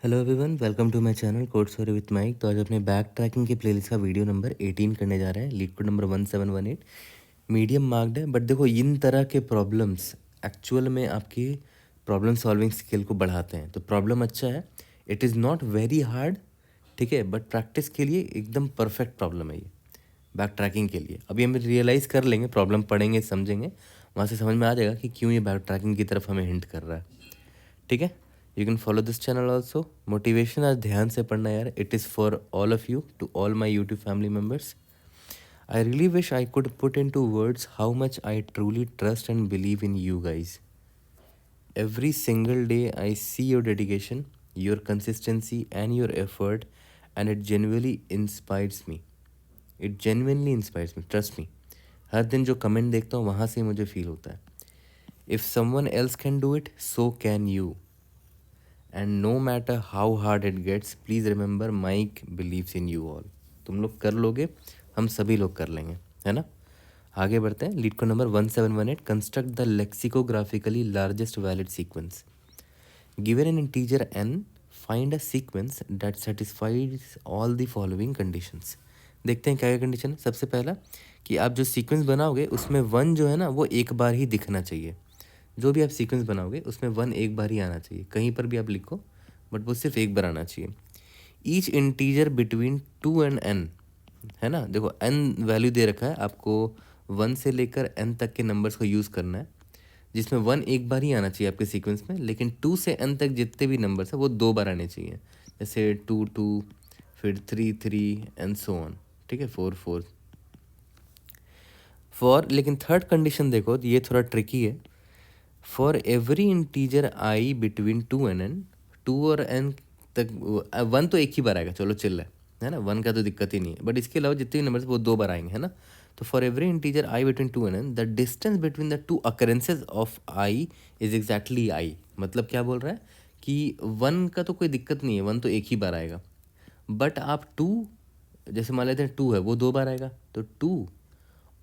Hello everyone, welcome to my channel code sorry with Mike. तो आज अपने back tracking की प्लेलिस्ट का वीडियो नंबर 18 करने जा रहे हैं। Leet code number 1718 medium marked है, बट देखो इन तरह के प्रॉब्लम्स एक्चुअल में आपकी प्रॉब्लम सॉल्विंग स्किल को बढ़ाते हैं। तो प्रॉब्लम अच्छा है, it is not very hard, ठीक है, बट प्रैक्टिस के लिए एकदम परफेक्ट प्रॉब्लम है ये बैक ट्रैकिंग के लिए। अभी हम रियलाइज़ कर लेंगे, प्रॉब्लम पढ़ेंगे, समझेंगे, वहाँ से समझ में आ जाएगा कि क्यों ये बैक ट्रैकिंग की तरफ हमें हिंट कर रहा है। ठीक है, you can follow this channel also. Motivation आज ध्यान से पढ़ना यार, it is for all of you, to all my YouTube family members. I really wish I could put into words how much I truly trust and believe in you guys. Every single day I see your dedication, your consistency and your effort, and it genuinely inspires me. It genuinely inspires me, trust me. हर दिन जो comment देखता हूँ वहाँ से मुझे feel होता है, if someone else can do it, so can you. And no matter how hard it gets, please remember Mike believes in you all. तुम लोग कर लोगे, हम सभी लोग कर लेंगे, है ना। आगे बढ़ते हैं। लीड को number 1718, construct the lexicographically largest valid sequence. Given an integer n, find a sequence that satisfies all the following conditions. देखते हैं क्या क्या कंडीशन है। सबसे पहला कि आप जो सीक्वेंस बनाओगे उसमें वन जो है ना वो एक बार ही दिखना चाहिए। जो भी आप सीक्वेंस बनाओगे उसमें वन एक बार ही आना चाहिए, कहीं पर भी आप लिखो बट वो सिर्फ एक बार आना चाहिए। Each integer between 2 and n, है ना। देखो n वैल्यू दे रखा है आपको, 1 से लेकर n तक के नंबर्स को यूज़ करना है, जिसमें 1 एक बार ही आना चाहिए आपके सीक्वेंस में, लेकिन 2 से n तक जितने भी नंबर्स हैं वो 2 बार आने चाहिए। जैसे 2 2, फिर 3 3 एंड सो ऑन, ठीक है, 4 4 फॉर। लेकिन थर्ड कंडीशन देखो, तो ये थोड़ा ट्रिकी है। For every integer I between 2 and n, 2 और n तक 1 तो एक ही बार आएगा, चलो चिल है ना, 1 का तो दिक्कत ही नहीं है, बट इसके अलावा जितने भी नंबर्स वो 2 बार आएंगे, है ना। तो for every integer I between 2 and n, the distance between the two अकरेंसेज of I is exactly I. मतलब क्या बोल रहा है कि 1 का तो कोई दिक्कत नहीं है, 1 तो एक ही बार आएगा, बट आप 2, जैसे मान लेते हैं 2 है वो 2 बार आएगा, तो 2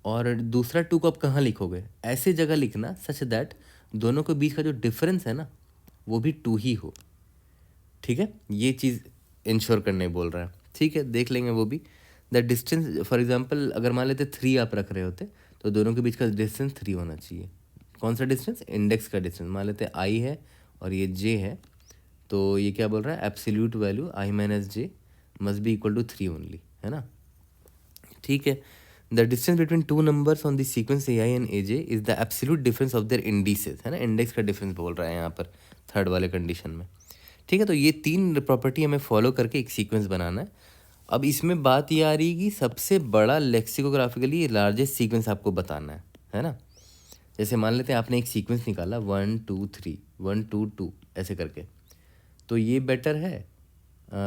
और दूसरा 2 को आप कहाँ लिखोगे, ऐसी जगह लिखना सच दैट दोनों के बीच का जो डिफरेंस है ना वो भी 2 ही हो, ठीक है। ये चीज़ इंश्योर करने बोल रहा है, ठीक है, देख लेंगे वो भी। द डिस्टेंस फॉर एग्जांपल अगर मान लेते 3 आप रख रहे होते तो दोनों के बीच का डिस्टेंस 3 होना चाहिए। कौन सा डिस्टेंस, इंडेक्स का डिस्टेंस। मान लेते आई है और ये जे है, तो ये क्या बोल रहा है, absolute value I minus J must be equal to 3 only, है ना, ठीक है। The distance between two numbers on the sequence A I and A J is the absolute difference of their indices, है ना, इंडेक्स का difference बोल रहा है यहाँ पर थर्ड वाले कंडीशन में, ठीक है। तो ये 3 प्रॉपर्टी हमें फॉलो करके एक सीक्वेंस बनाना है। अब इसमें बात ये आ रही है कि सबसे बड़ा लेक्सिकोग्राफिकली लार्जेस्ट सीक्वेंस आपको बताना है ना। जैसे मान लेते हैं आपने एक सीक्वेंस निकाला 1 2 3 1 2 2 ऐसे करके, तो ये बेटर है।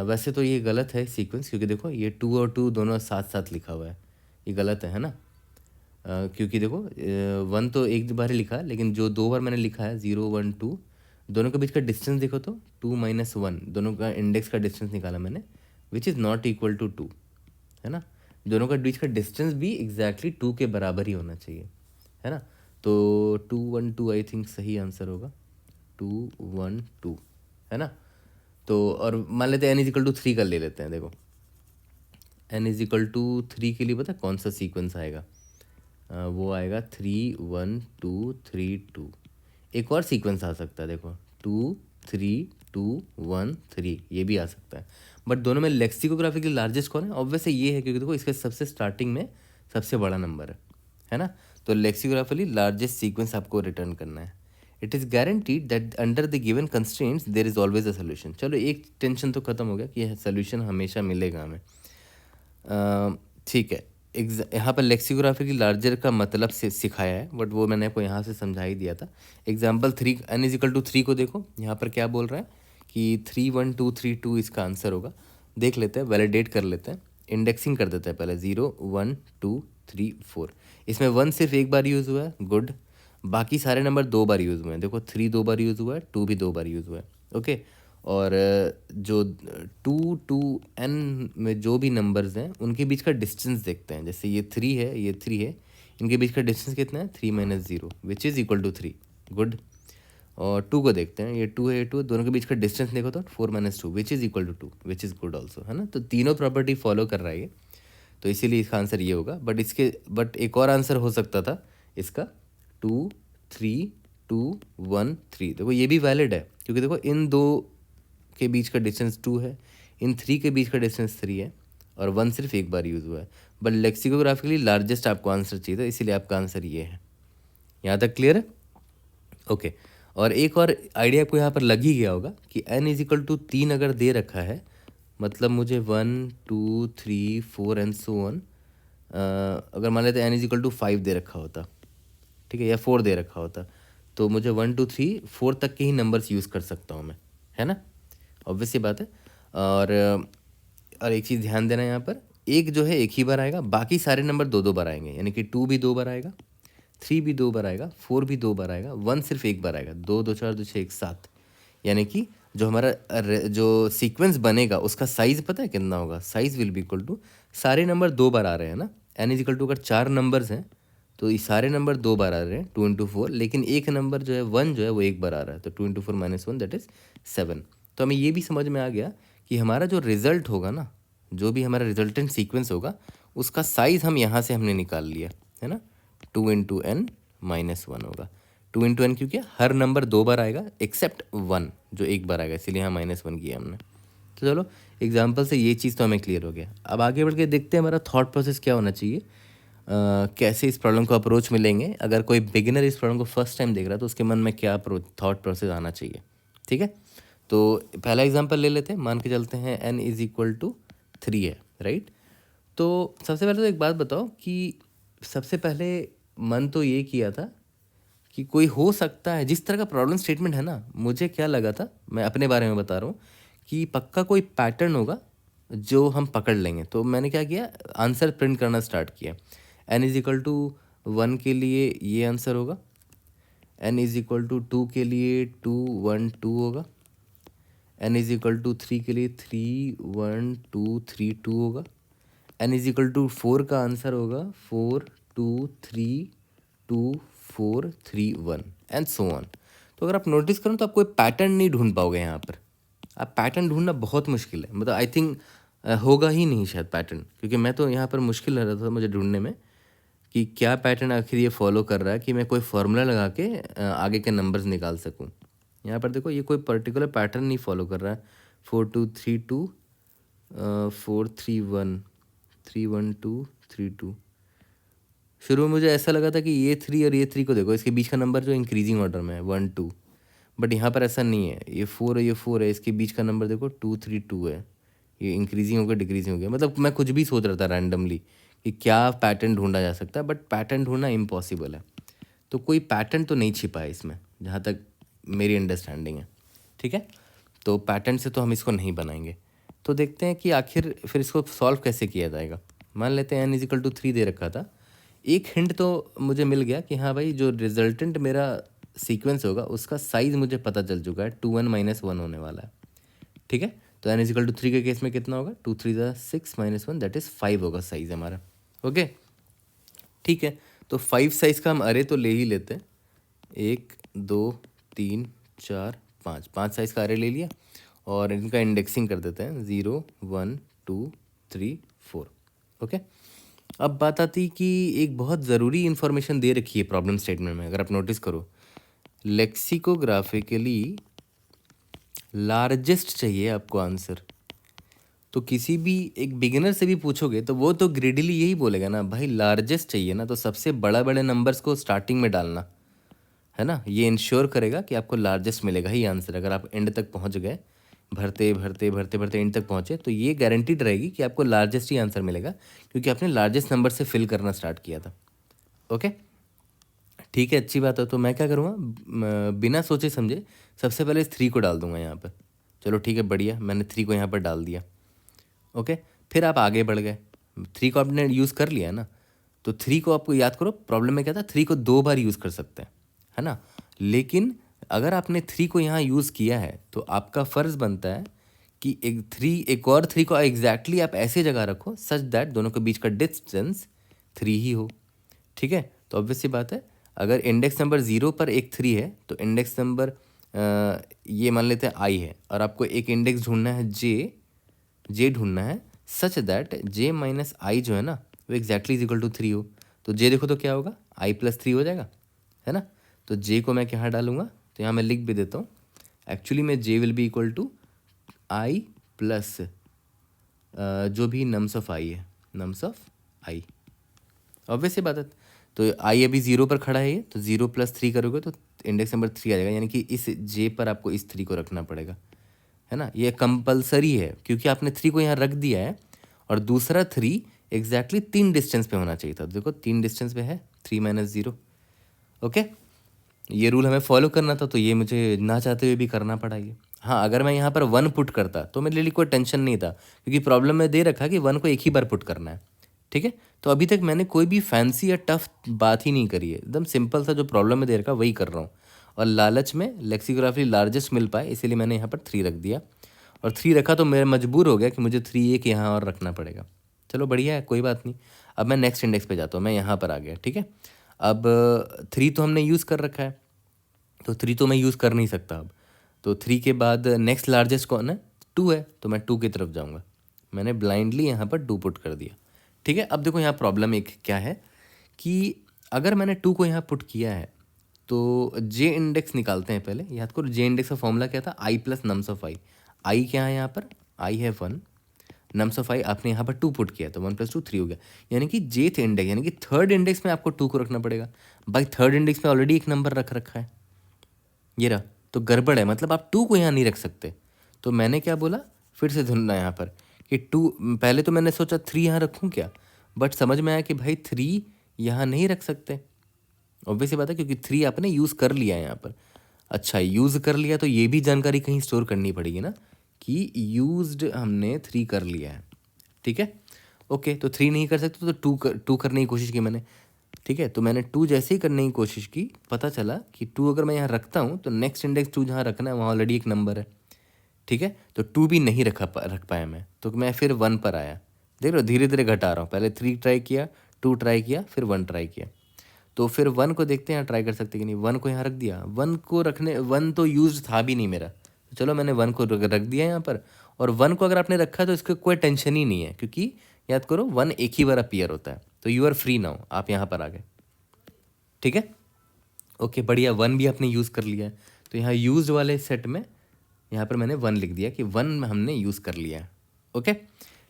वैसे तो ये गलत है सीक्वेंस, क्योंकि देखो ये 2 और 2 दोनों साथ साथ लिखा हुआ है, ये गलत है ना। क्योंकि देखो 1 तो एक बार ही लिखा है, लेकिन जो 2 बार मैंने लिखा है 0 1 2, दोनों के बीच का डिस्टेंस देखो तो 2 माइनस 1, दोनों का इंडेक्स का डिस्टेंस निकाला मैंने, which is not equal to 2, है ना। दोनों का बीच का डिस्टेंस भी एग्जैक्टली 2 के बराबर ही होना चाहिए, है ना। तो 2 1 2 आई थिंक सही आंसर होगा, 2 1 2, है ना। तो और मान लेते हैं n इजिकल टू 3 का ले लेते हैं। देखो n इजिकल टू 3 के लिए पता है कौन सा सीक्वेंस आएगा, वो आएगा 3 1 2 3 2। एक और सीक्वेंस आ सकता है, देखो 2 3 2 1 3, ये भी आ सकता है, बट दोनों में लेक्सिकोग्राफी की लार्जेस्ट कौन है, ऑब्वियसली ये है, क्योंकि देखो इसके सबसे स्टार्टिंग में सबसे बड़ा नंबर है ना। तो लेक्सिकोग्राफिकली लार्जेस्ट सीक्वेंस आपको रिटर्न करना है। It is guaranteed that under the given constraints there is always a solution. चलो एक टेंशन तो खत्म हो गया कि सोल्यूशन हमेशा मिलेगा हमें, ठीक है। यहाँ पर लेक्सिकोग्राफी की लार्जर का मतलब से सिखाया है, बट वो मैंने आपको यहाँ से समझा ही दिया था। एग्जाम्पल 3 n इजिकल टू 3 को देखो, यहाँ पर क्या बोल रहा है कि 3 1 2 3 2 इसका आंसर होगा। देख लेते हैं, वैलिडेट कर लेते हैं, इंडेक्सिंग कर देते हैं पहले, 0 1 2 3 4। इसमें 1 सिर्फ एक बार यूज़ हुआ है, गुड। बाकी सारे नंबर 2 बार यूज़ हुए हैं, देखो 3 2 बार यूज़ हुआ है, 2 भी 2 बार यूज़ हुआ है, ओके। और जो 2 2 n में जो भी नंबर्स हैं उनके बीच का डिस्टेंस देखते हैं। जैसे ये 3 है, ये 3 है, इनके बीच का डिस्टेंस कितना है, 3 minus 0 which is equal to 3, good. और 2 को देखते हैं, ये 2 है, ये 2, दोनों के बीच का डिस्टेंस देखो तो 4 - 2 which is equal to 2, which is good also, है ना। तो तीनों प्रॉपर्टी फॉलो कर रहा है ये, तो इसीलिए इसका आंसर ये होगा। बट एक और आंसर हो सकता था इसका 2 3 2 1 3। देखो ये भी वैलिड है, क्योंकि देखो इन दो के बीच का डिस्टेंस 2 है, इन 3 के बीच का डिस्टेंस 3 है, और 1 सिर्फ एक बार यूज़ हुआ है। बट लेक्सिकोग्राफिकली लार्जेस्ट आपको आंसर चाहिए था, इसीलिए आपका आंसर ये है। यहाँ तक क्लियर है? ओके। और एक और आइडिया आपको यहाँ पर लग ही गया होगा कि n इज इक्वल टू 3 अगर दे रखा है, मतलब मुझे 1 2 3 4 एंड सो ऑन, अगर मान लेते n इज इक्वल टू 5 दे रखा होता, ठीक है, या 4 दे रखा होता, तो मुझे 1 2 3 4 तक के ही नंबर्स यूज़ कर सकता हूँ मैं, है ना। ऑब्वियस सी बात है। और एक चीज़ ध्यान देना यहाँ पर, एक जो है एक ही बार आएगा, बाकी सारे नंबर दो दो बार आएंगे, यानी कि 2 भी 2 बार आएगा, 3 भी 2 बार आएगा, 4 भी 2 बार आएगा, 1 सिर्फ एक बार आएगा। 2 2 4 2 6 1 7, यानी कि जो हमारा जो सीक्वेंस बनेगा उसका साइज़ पता है कितना होगा? Size will be equal to, सारे नंबर 2 बार आ रहे हैं ना, n इज इक्वल टू, अगर 4 नंबर्स हैं तो ये सारे नंबर 2 बार आ रहे हैं, 2 × 4, लेकिन एक नंबर जो है 1 जो है वो एक बार आ रहा है, तो 2 × 4 - 1 दैट इज़ 7। तो हमें ये भी समझ में आ गया कि हमारा जो रिजल्ट होगा ना, जो भी हमारा रिजल्टेंट सीक्वेंस होगा, उसका साइज़ हम यहाँ से हमने निकाल लिया, है ना। 2 × n - 1 होगा। 2 × n क्योंकि हर नंबर 2 बार आएगा एक्सेप्ट 1 जो एक बार आएगा, इसीलिए यहाँ -1 किया हमने। तो चलो एग्जाम्पल से ये चीज़ तो हमें क्लियर हो गया। अब आगे बढ़ के देखते हैं हमारा थॉट प्रोसेस क्या होना चाहिए, कैसे इस प्रॉब्लम को अप्रोच मिलेंगे। अगर कोई बिगिनर इस प्रॉब्लम को फर्स्ट टाइम देख रहा है तो उसके मन में क्या थॉट प्रोसेस आना चाहिए, ठीक है। तो पहला एग्जांपल ले लेते हैं, मान के चलते हैं n इज़ इक्वल टू 3 है, राइट। तो सबसे पहले तो एक बात बताओ कि सबसे पहले मन तो ये किया था कि कोई हो सकता है, जिस तरह का प्रॉब्लम स्टेटमेंट है ना, मुझे क्या लगा था, मैं अपने बारे में बता रहा हूँ, कि पक्का कोई पैटर्न होगा जो हम पकड़ लेंगे। तो मैंने क्या किया, आंसर प्रिंट करना स्टार्ट किया। n इज इक्वल टू 1 के लिए ये आंसर होगा, n इज इक्वल टू 2 के लिए 2 1 2 होगा, n इज इक्वल टू 3 के लिए 3 1 2 3 2 होगा, n इज इक्वल टू 4 का आंसर होगा 4 2 3 2 4 3 1 एंड सो ऑन। तो अगर आप नोटिस करो तो आप कोई पैटर्न नहीं ढूंढ पाओगे यहाँ पर। आप पैटर्न ढूंढना बहुत मुश्किल है, मतलब आई थिंक होगा ही नहीं शायद पैटर्न, क्योंकि मैं तो यहाँ पर मुश्किल लग रहा था मुझे ढूंढने में कि क्या पैटर्न आखिर ये फॉलो कर रहा है कि मैं कोई फार्मूला लगा के आगे के नंबर्स निकाल सकूँ। यहाँ पर देखो ये कोई पर्टिकुलर पैटर्न नहीं फॉलो कर रहा है। 4 2 3 2 4 3 1 3 1 2 3 2। शुरू में मुझे ऐसा लगा था कि ये 3 और ये 3 को देखो, इसके बीच का नंबर जो इंक्रीजिंग ऑर्डर में है 1 2, बट यहाँ पर ऐसा नहीं है। ये 4 है, ये 4 है, इसके बीच का नंबर देखो 2 3 2 है, ये इंक्रीजिंग हो गया डिक्रीजिंग हो गया। मतलब मैं कुछ भी सोच रहा था रैंडमली कि क्या पैटर्न ढूंढा जा सकता है, बट पैटर्न ढूंढना इम्पॉसिबल है। तो कोई पैटर्न तो नहीं छिपा है इसमें, जहाँ तक मेरी अंडरस्टैंडिंग है, ठीक है। तो पैटर्न से तो हम इसको नहीं बनाएंगे। तो देखते हैं कि आखिर फिर इसको सॉल्व कैसे किया जाएगा। मान लेते हैं n इज इक्वल टू 3 दे रखा था। एक हिंट तो मुझे मिल गया कि हाँ भाई, जो रिजल्टेंट मेरा सीक्वेंस होगा उसका साइज़ मुझे पता चल चुका है, 2 n - 1 होने वाला है, ठीक है। तो n इज इक्वल टू 3 के केस में कितना होगा, 2 3 6 - 1 दैट इज़ 5 होगा साइज़ हमारा, ओके, ठीक है। तो 5 साइज़ का हम अरे तो ले ही लेते हैं, 1 2 3 4 5, 5 साइज़ का अरे ले लिया, और इनका इंडेक्सिंग कर देते हैं 0 1 2 3 4, ओके। अब बात आती कि एक बहुत ज़रूरी इन्फॉर्मेशन दे रखी है प्रॉब्लम स्टेटमेंट में, अगर आप नोटिस करो, लेक्सिकोग्राफिकली लार्जेस्ट चाहिए आपको आंसर। तो किसी भी एक बिगिनर से भी पूछोगे तो वो तो ग्रेडिली यही बोलेगा ना, भाई लार्जेस्ट चाहिए ना, तो सबसे बड़ा बड़े नंबर्स को स्टार्टिंग में डालना, है ना। ये इंश्योर करेगा कि आपको लार्जेस्ट मिलेगा ही आंसर। अगर आप एंड तक पहुंच गए, भरते भरते भरते भरते एंड तक पहुंचे, तो ये गारंटीड रहेगी कि आपको लार्जेस्ट ही आंसर मिलेगा, क्योंकि आपने लार्जेस्ट नंबर से फिल करना स्टार्ट किया था, ओके, ठीक है। अच्छी बात है। तो मैं क्या करूँगा, बिना सोचे समझे सबसे पहले इस 3 को डाल दूंगा यहाँ पर। चलो ठीक है, बढ़िया, मैंने 3 को यहाँ पर डाल दिया, ओके। फिर आप आगे बढ़ गए, 3 को आपने यूज़ कर लिया ना, तो 3 को आपको याद करो, प्रॉब्लम में क्या था, 3 को 2 बार यूज़ कर सकते हैं, है ना। लेकिन अगर आपने 3 को यहाँ यूज़ किया है तो आपका फ़र्ज़ बनता है कि एक और 3 को एग्जैक्टली आप ऐसे जगह रखो सच दैट दोनों के बीच का डिस्टेंस 3 ही हो, ठीक है। तो ऑब्वियस सी बात है, अगर इंडेक्स नंबर 0 पर एक 3 है तो इंडेक्स नंबर ये मान लेते हैं आई है, और आपको एक इंडेक्स ढूंढना है जे ढूंढना है सच दैट जे माइनस आई जो है ना वो एग्जैक्टली इज इक्वल टू 3 हो। तो जे देखो तो क्या होगा, आई प्लस 3 हो जाएगा, है ना। तो जे को मैं क्या डालूंगा, तो यहाँ मैं लिख भी देता हूँ, एक्चुअली में J will be equal to I plus जो भी नम्स ऑफ आई है, नम्स ऑफ आई, ऑब्वियस सी बात है। तो आई अभी 0 पर खड़ा है ये, तो 0 प्लस 3 करोगे तो इंडेक्स नंबर 3 आ जाएगा, यानी कि इस जे पर आपको इस 3 को रखना पड़ेगा, है ना। ये कंपलसरी है क्योंकि आपने 3 को यहाँ रख दिया है, और दूसरा 3 एग्जैक्टली 3 डिस्टेंस पे होना चाहिए था। देखो 3 डिस्टेंस पे है, 3 माइनस 0। ओके, ये रूल हमें फॉलो करना था, तो ये मुझे ना चाहते हुए भी करना पड़ा ये। हाँ, अगर मैं यहाँ पर 1 पुट करता तो मेरे लिए कोई टेंशन नहीं था, क्योंकि प्रॉब्लम में दे रखा कि 1 को एक ही बार पुट करना है, ठीक है। तो अभी तक मैंने कोई भी फैंसी या टफ बात ही नहीं करी है, एकदम सिंपल सा जो प्रॉब्लम में दे रखा वही कर रहा हूँ, और लालच में लेक्सिकोग्राफी लार्जेस्ट मिल पाए इसीलिए मैंने यहाँ पर 3 रख दिया, और 3 रखा तो मैं मजबूर हो गया कि मुझे 3 एक यहाँ और रखना पड़ेगा। चलो बढ़िया है, कोई बात नहीं। अब मैं नेक्स्ट इंडेक्स पे जाता हूँ, मैं यहाँ पर आ गया, ठीक है। अब 3 तो हमने यूज़ कर रखा है, तो 3 तो मैं यूज़ कर नहीं सकता अब। तो 3 के बाद नेक्स्ट लार्जेस्ट कौन है, 2 है, तो मैं 2 की तरफ जाऊँगा। मैंने ब्लाइंडली यहाँ पर 2 पुट कर दिया, ठीक है। अब देखो यहाँ प्रॉब्लम एक क्या है कि अगर मैंने 2 को यहाँ पुट किया है तो जे इंडेक्स निकालते हैं पहले। याद करो जे इंडेक्स का फॉर्मूला क्या था, आई प्लस नम्स ऑफ आई। आई क्या है यहाँ पर, आई है 1, नम्स ऑफ आई आपने यहाँ पर 2 पुट किया तो 1 प्लस 2 3 हो गया, यानी कि जेथ इंडेक्स यानी कि थर्ड इंडेक्स में आपको 2 को रखना पड़ेगा। भाई थर्ड इंडेक्स में ऑलरेडी एक नंबर रख रखा है, ये रहा, तो गड़बड़ है, मतलब आप 2 को यहाँ नहीं रख सकते। तो मैंने क्या बोला, फिर से ढूंढना यहाँ पर कि 2, पहले तो मैंने सोचा 3 यहाँ रखूँ क्या, बट समझ में आया कि भाई 3 यहाँ नहीं रख सकते, ऑब्वियस बात है, क्योंकि 3 आपने यूज़ कर लिया है यहाँ पर। अच्छा, यूज़ कर लिया तो ये भी जानकारी कहीं स्टोर करनी पड़ेगी ना कि यूज्ड हमने 3 कर लिया है, ठीक है। ओके, तो 3 नहीं कर सकते तो 2 करने की कोशिश की मैंने, ठीक है। तो मैंने 2 जैसे ही करने की कोशिश की, पता चला कि 2 अगर मैं यहाँ रखता हूँ तो नेक्स्ट इंडेक्स 2 जहाँ रखना है वहाँ ऑलरेडी एक नंबर है, ठीक है। तो 2 भी नहीं रख पाया मैं, तो मैं फिर 1 पर आया। देख लो धीरे धीरे घटा रहा हूँ, पहले 3 ट्राई किया, 2 ट्राई किया, फिर 1 ट्राई किया। तो फिर 1 को देखते हैं यहाँ ट्राई कर सकते कि नहीं। 1 को यहाँ रख दिया, 1 को रखने, 1 तो यूज था भी नहीं मेरा, तो चलो मैंने 1 को रख दिया यहाँ पर। और 1 को अगर आपने रखा तो इसका कोई टेंशन ही नहीं है, क्योंकि याद करो 1 एक ही बार अपीयर होता है। तो यू आर फ्री नाउ, आप यहाँ पर आ गए, ठीक है। ओके बढ़िया, 1 भी आपने यूज़ कर लिया है, तो यहाँ यूज वाले सेट में यहाँ पर मैंने 1 लिख दिया कि 1 हमने यूज़ कर लिया है। ओके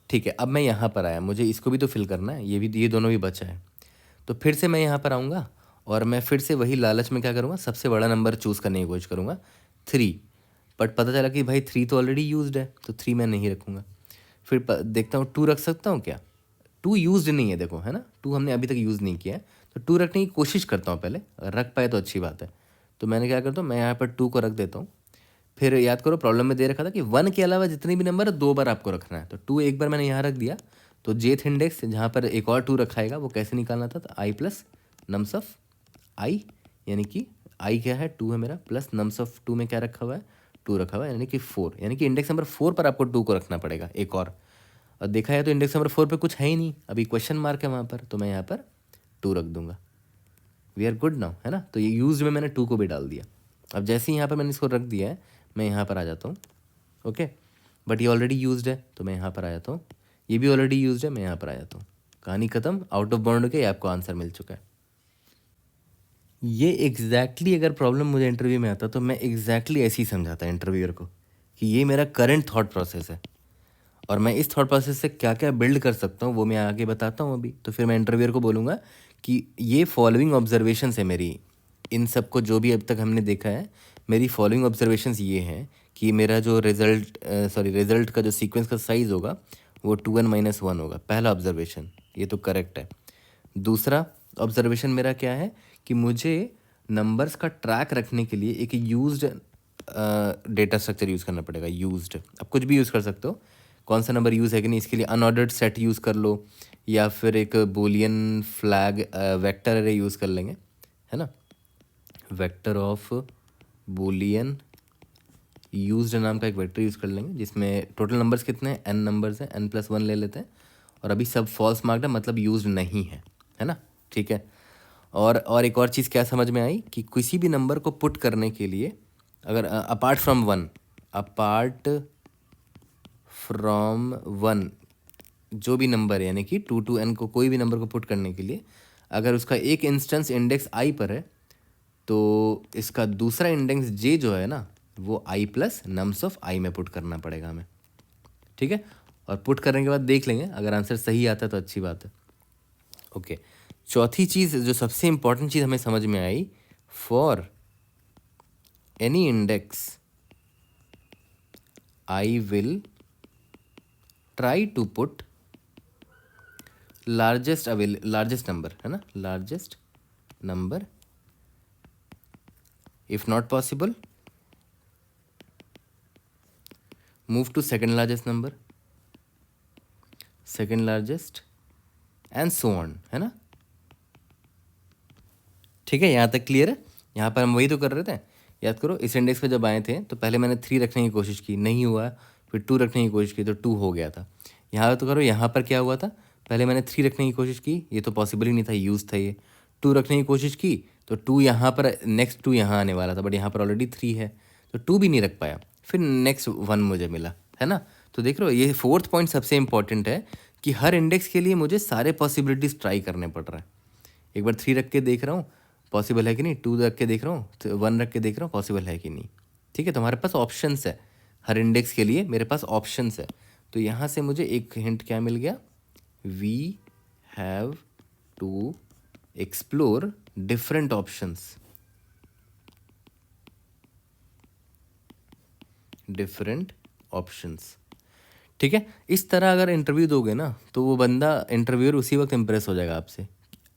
ठीक है, अब मैं यहाँ पर आया, मुझे इसको भी तो फिल करना है, ये दोनों भी बचा है। तो फिर से मैं यहाँ पर आऊँगा और मैं फिर से वही लालच में क्या करूँगा, सबसे बड़ा नंबर चूज़ करने की कोशिश करूँगा, 3। बट पता चला कि भाई 3 तो ऑलरेडी यूज्ड है, तो 3 मैं नहीं रखूँगा। फिर देखता हूँ 2 रख सकता हूँ क्या, 2 यूज्ड नहीं है, देखो है ना, 2 हमने अभी तक यूज़ नहीं किया है, तो 2 रखने की कोशिश करता हूँ पहले, रख पाए तो अच्छी बात है। तो मैंने क्या करता हूँ, मैं यहाँ पर 2 को रख देता हूँ। फिर याद करो प्रॉब्लम में दे रखा था कि 1 के अलावा जितने भी नंबर है 2 बार आपको रखना है, तो 2 एक बार मैंने यहाँ रख दिया। तो जेथ इंडेक्स जहाँ पर एक और 2 रखाएगा वो कैसे निकालना था, तो आई प्लस नम्स ऑफ आई, यानी कि आई क्या है 2 है मेरा, प्लस नम्स ऑफ 2 में क्या रखा हुआ है 2 रखा हुआ है, यानी कि 4, यानी कि इंडेक्स नंबर 4 पर आपको 2 को रखना पड़ेगा एक और देखा है तो इंडेक्स नंबर 4 पे कुछ है ही नहीं, अभी क्वेश्चन मार्क है वहाँ पर, तो मैं यहाँ पर 2 रख दूंगा। वी आर गुड नाउ, है ना। तो ये यूज में मैंने 2 को भी डाल दिया। अब जैसे ही यहाँ पर मैंने इसको रख दिया है, मैं यहाँ पर आ जाता हूँ। ओके, बट ये ऑलरेडी यूज्ड है तो मैं यहाँ पर आ जाता हूँ, ये भी ऑलरेडी यूज्ड है, मैं यहाँ पर आ जाता हूँ। कहानी खत्म, आउट ऑफ बाउंड के आपको आंसर मिल चुका है। ये एग्जैक्टली अगर प्रॉब्लम मुझे इंटरव्यू में आता तो मैं एग्जैक्टली ऐसे ही समझाता इंटरव्यूअर को कि ये मेरा करंट थॉट प्रोसेस है, और मैं इस थॉट प्रोसेस से क्या क्या बिल्ड कर सकता हूँ वो मैं आगे बताता हूँ अभी। तो फिर मैं इंटरव्यूअर को बोलूँगा कि ये फॉलोइंग ऑब्जर्वेशंस है मेरी, इन सब को जो भी अब तक हमने देखा है, मेरी फॉलोइंग ऑब्जर्वेशंस ये हैं कि मेरा जो रिजल्ट का जो सीक्वेंस का साइज़ होगा वो 2n-1 होगा। पहला ऑब्जर्वेशन ये तो करेक्ट है। दूसरा ऑब्जर्वेशन मेरा क्या है कि मुझे नंबर्स का ट्रैक रखने के लिए एक यूज्ड डेटा स्ट्रक्चर यूज़ करना पड़ेगा। यूज्ड, अब कुछ भी यूज़ कर सकते हो, कौन सा नंबर यूज़ है कि नहीं इसके लिए अनऑर्डर्ड सेट यूज़ कर लो, या फिर एक बूलियन फ्लैग वेक्टर अरे यूज़ कर लेंगे, है ना। वेक्टर ऑफ बूलियन यूज्ड नाम का एक वेक्टर यूज़ कर लेंगे जिसमें टोटल नंबर्स कितने हैं, n नंबर्स हैं, n+1 ले लेते हैं, और अभी सब फॉल्स मार्क्ड है मतलब यूज्ड नहीं है, है ना। ठीक है, और एक और चीज़ क्या समझ में आई कि किसी भी नंबर को पुट करने के लिए अगर अपार्ट फ्रॉम वन जो भी नंबर है यानी कि 2 to n को कोई भी नंबर को पुट करने के लिए अगर उसका एक इंस्टेंस इंडेक्स i पर है तो इसका दूसरा इंडेक्स j जो है ना वो i plus nums of i में पुट करना पड़ेगा हमें, ठीक है। और पुट करने के बाद देख लेंगे अगर आंसर सही आता है तो अच्छी बात है। ओके, चौथी चीज़ जो सबसे इंपॉर्टेंट चीज़ हमें समझ में आई, for any index I will try to put largest number, है ना, largest number, if not possible move to second largest number, second largest and so on, है ना। ठीक है, यहाँ तक क्लियर है। यहाँ पर हम वही तो कर रहे थे, याद करो इस इंडेक्स पे जब आए थे तो पहले मैंने 3 रखने की कोशिश की, नहीं हुआ, फिर 2 रखने की कोशिश की तो 2 हो गया था। यहाँ तो करो, यहाँ पर क्या हुआ था, पहले मैंने 3 रखने की कोशिश की, ये तो पॉसिबल ही नहीं था, यूज़ था ये। 2 रखने की कोशिश की तो 2 यहाँ पर, नेक्स्ट 2 यहाँ आने वाला था, बट यहाँ पर ऑलरेडी 3 है तो 2 भी नहीं रख पाया, फिर नेक्स्ट 1 मुझे मिला, है ना। तो देख रहे हो, ये 4th पॉइंट सबसे इंपॉर्टेंट है कि हर इंडेक्स के लिए मुझे सारे पॉसिबिलिटीज़ ट्राई करने पड़ रहा है। एक बार 3 रख के देख रहा हूँ पॉसिबल है कि नहीं, 2 रख के देख रहा हूँ, 1 रख के देख रहा हूँ पॉसिबल है कि नहीं, ठीक है। तुम्हारे पास ऑप्शंस है, हर इंडेक्स के लिए मेरे पास ऑप्शंस है। तो यहाँ से मुझे एक हिंट क्या मिल गया, we have to explore different options, ठीक है। इस तरह अगर इंटरव्यू दोगे ना तो वो बंदा, इंटरव्यूअर उसी वक्त इम्प्रेस हो जाएगा आपसे,